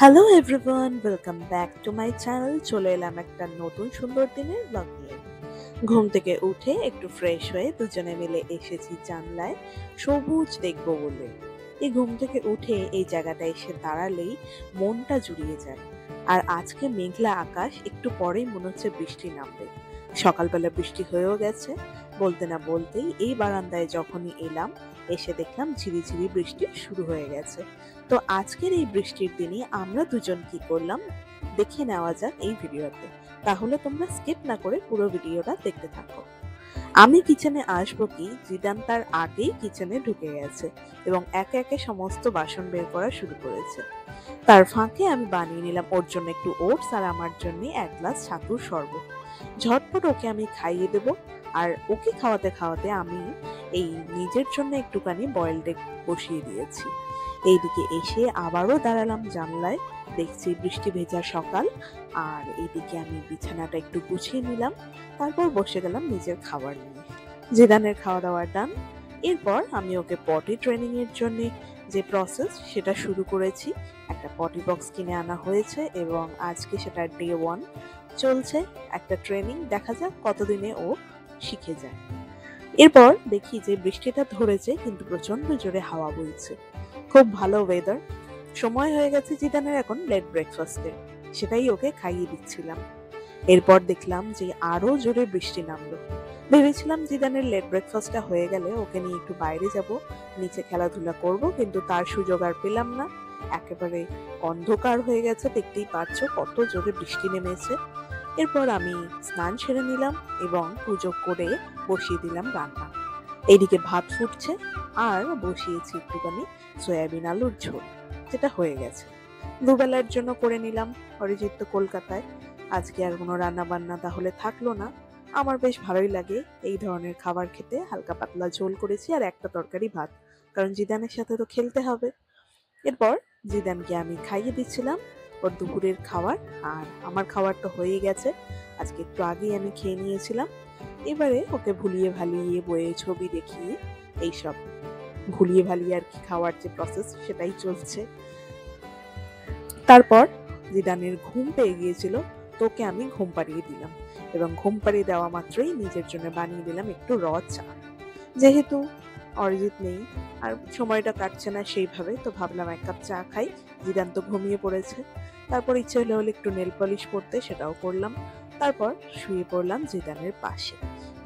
Hello everyone, welcome back to my channel. চলে এলাম একটা নতুন সুন্দর দিনের ব্লগ নিয়ে। ঘুম থেকে উঠে একটু ফ্রেশ হয়ে দুজনে মিলে এসেছি জানলায় সবুজ দেখবো বলে। এই ঘুম থেকে উঠে এই জায়গাটা এসে দাঁড়ালেই মনটা জুড়িয়ে যায়। আর আজকে মেঘলা আকাশ, একটু পরেই মনে হচ্ছে বৃষ্টি নামবে। সকালবেলা বৃষ্টি হয়েও গেছে। বলতে না বলতেই এই বারান্দায় যখনই এলাম, এসে দেখলাম ঝিরিঝিরি বৃষ্টি শুরু হয়ে গেছে। তো আজকের এই বৃষ্টির দিনে আমরা দুজন কি করলাম দেখে নেওয়া যাক এই ভিডিওতে। তাহলে তোমরা স্কিপ না করে পুরো ভিডিওটা দেখতে থাকো। আমি কিচেনে আসবো কি জিদান তার আগেই কিচেনে ঢুকে গেছে এবং একে একে সমস্ত বাসন বের করা শুরু করেছে। তার ফাঁকে আমি বানিয়ে নিলাম ওর জন্য একটু ওটস আর আমার জন্য এক গ্লাস ছাতুর শরবত। ঝটপট ওকে আমি খাইয়ে দেব। আর ওকে খাওয়াতে খাওয়াতে আমি এই নিজের জন্য একটুখানি বয়েলড এগ বসিয়ে দিয়েছি। এইদিকে এসে আবারও দাঁড়ালাম জানলায়, দেখছি বৃষ্টি ভেজা সকাল। আর এইদিকে আমি বিছানাটা একটু গুছিয়ে নিলাম। তারপর বসে গেলাম নিজের খাবার নিয়ে। জিদানের খাওয়া দাওয়া ডান। এরপর আমি ওকে পটি ট্রেনিং এর জন্য যে প্রসেস সেটা শুরু করেছি। একটা পটি বক্স কিনে আনা হয়েছে এবং আজকে সেটা ডে 1 চলছে। একটা ট্রেনিং, দেখা যাক কতদিনে ও শিখে যায়। এরপর দেখি যে বৃষ্টিটা ধরেছে কিন্তু প্রচন্ড জোরে হাওয়া বইছে। খুব ভালো ওয়েদার। সময় হয়ে গেছে জিদানের এখন লেট ব্রেকফাস্টে, সেটাই ওকে খাইয়ে দিচ্ছিলাম। এরপর দেখলাম যে আরো জোরে বৃষ্টি নামলো। ভেবেছিলাম জিদানের লেট ব্রেকফাস্টটা হয়ে গেলে ওকে নিয়ে একটু বাইরে যাব, নিচে খেলাধুলা করব, কিন্তু তার সুযোগ আর পেলাম না। একেবারে অন্ধকার হয়ে গেছে, দেখতেই পাচ্ছ কত জোরে বৃষ্টি নেমেছে। এরপর আমি স্নান সেরে নিলাম এবং পুজো করে বসিয়ে দিলাম রান্না। এইদিকে ভাত ফুটছে আর বসিয়েছি একটুখানি সয়াবিন আলুর ঝোল, যেটা হয়ে গেছে। দুবেলার জন্য করে নিলাম। অরিজিৎ তো কলকাতায়, আজকে আর কোনো রান্না বান্না তাহলে থাকলো না। আমার বেশ ভালোই লাগে এই ধরনের খাবার খেতে। হালকা পাতলা ঝোল করেছি আর একটা তরকারি ভাত, কারণ জিদানের সাথে তো খেলতে হবে। এরপর জিদানকে আমি খাইয়ে দিচ্ছিলাম ওর দুপুরের খাবার। আর আমার খাবার তো হয়েই গেছে, আজকে একটু আগেই আমি খেয়ে নিয়েছিলাম। এবারে ওকে ভুলিয়ে ভালিয়ে বইয়ে ছবি দেখিয়ে এইসব ভুলিয়ে ভালিয়ে আর কি খাওয়ার যে প্রসেস সেটাই চলছে। তারপর জিদানের ঘুম পেয়ে গিয়েছিল, তোকে আমি ঘুম পাড়িয়ে দিলাম এবং ঘুম পাড়িয়ে দেওয়া মাত্রই নিজের জন্য বানিয়ে দিলাম একটু র চা। যেহেতু অরিজিৎ নেই আর সময়টা কাটছে না সেইভাবে, তো ভাবলাম এক কাপ চা খাই। জিদান তো ঘুমিয়ে পড়েছে। তারপর ইচ্ছে হলে একটু নেল পলিশ করতে, সেটাও করলাম। তারপর শুয়ে পড়লাম জিদানের পাশে,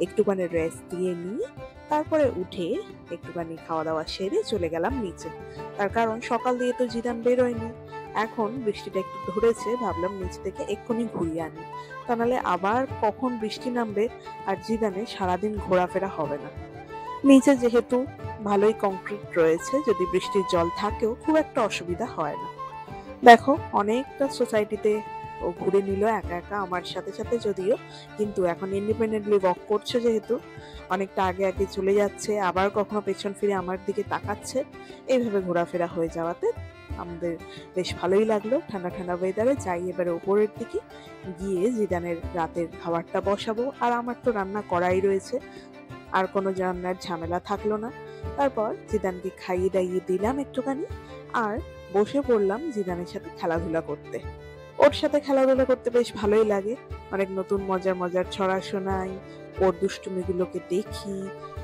একটুখানি রেস্ট দিয়ে নিয়ে তারপরে উঠে একটুখানি খাওয়া দাওয়া সেরে চলে গেলাম নিচে। তার কারণ সকাল দিয়ে তো জিদান বেরোয়নি। এখন বৃষ্টিটা একটু ধরেছে, ভাবলাম নিচ থেকে এক্ষুনি ঘুরিয়ে আনি, তা নাহলে আবার কখন বৃষ্টি নামবে আর জিদানে সারাদিন ঘোরাফেরা হবে না। নিচে যেহেতু ভালোই কংক্রিট রয়েছে, যদি বৃষ্টির জল থাকেও খুব একটা অসুবিধা হয় না। দেখো অনেকটা সোসাইটিতে ও ঘুরে নিল একা একা, আমার সাথে সাথে যদিও, কিন্তু এখন ইন্ডিপেন্ডেন্টলি ওয়াক করছে যেহেতু, অনেকটা আগে আগে চলে যাচ্ছে, আবার কখনো পেছন ফিরে আমার দিকে তাকাচ্ছে। এইভাবে ঘোরাফেরা হয়ে যাওয়াতে আমাদের বেশ ভালোই লাগলো। ঠান্ডা ঠান্ডা ওয়েদারে যাই এবারে উপরের দিকে গিয়ে জিদানের রাতের খাবারটা বসাবো। আর আমার তো রান্না করাই রয়েছে, আর কোনো রান্নার ঝামেলা থাকলো না। তারপর জিদানকে খাইয়ে দাইয়ে দিলাম একটুখানি আর বসে পড়লাম জিদানের সাথে খেলাধুলা করতে। ওর সাথে খেলাধুলা করতে বেশ ভালোই লাগে। অনেক নতুন মজার মজার ছড়া শোনাই, ওর দুষ্টুমিগুলোকে দেখি,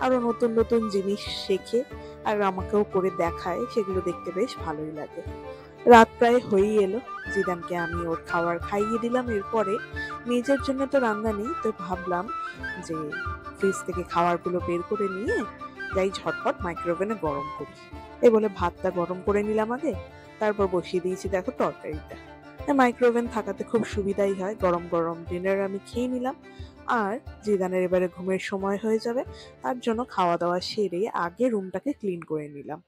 আরো নতুন নতুন জিনিস শেখে আর আমাকেও করে দেখায়, সেগুলো দেখতে বেশ ভালোই লাগে। রাত প্রায় হয়েই এলো, জিদানকে আমি ওর খাবার খাইয়ে দিলাম। এরপরে নিজের জন্য তো রান্না নেই, তো ভাবলাম যে ফ্রিজ থেকে খাবারগুলো বের করে নিয়ে যাই ঝটপট মাইক্রোওভেনে গরম করি। এই বলে ভাতটা গরম করে নিলাম আগে, তারপর বসিয়ে দিয়েছি দেখো তরকারিটা। মাইক্রোওভেন থাকাতে খুব সুবিধাই হয়, গরম গরম ডিনার আমি খেয়ে নিলাম। আর জিদানের এবারে ঘুমের সময় হয়ে যাবে, তার জন্য খাওয়া দাওয়া সেরে আগে রুমটাকে ক্লিন করে নিলাম।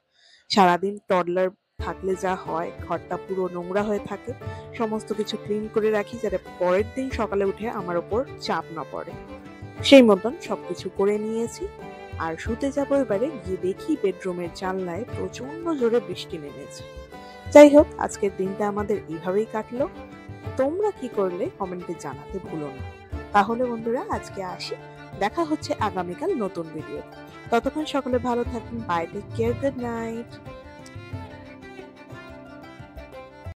সারাদিন টডলার থাকলে যা হয়, ঘরটা পুরো নোংরা হয়ে থাকে। সমস্ত কিছু ক্লিন করে রাখি যাতে পরের দিন সকালে উঠে আমার ওপর চাপ না পড়ে। সেই মতন সবকিছু করে নিয়েছি আর শুতে যাবো। এবারে গিয়ে দেখি বেডরুমের জানলায় প্রচন্ড জোরে বৃষ্টি নেমেছে। যাই হোক, আজকের দিনটা আমাদের এইভাবেই কাটলো। তোমরা কি করলে কমেন্টে জানাতে ভুলো না। তাহলে বন্ধুরা আজকে আসি, দেখা হচ্ছে আগামীকাল নতুন ভিডিও। ততক্ষণ সকলে ভালো থাকুন। Bye, take care, good night.